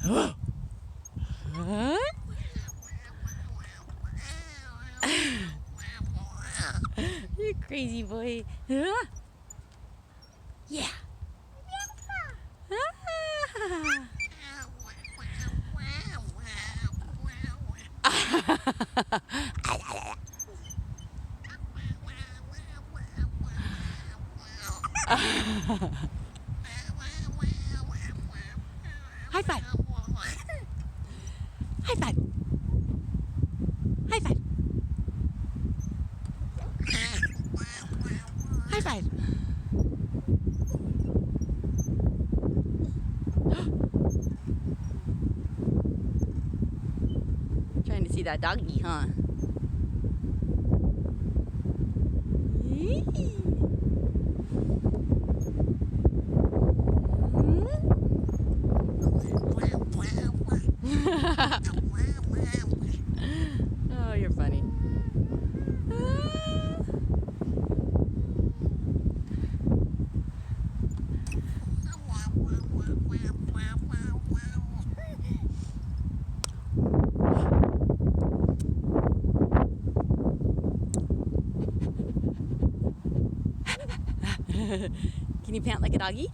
Huh? You crazy boy. Huh? Yeah. High five. High five. High five. High five. Trying to see that doggy, huh? Oh, you're funny. Can you pant like a doggy?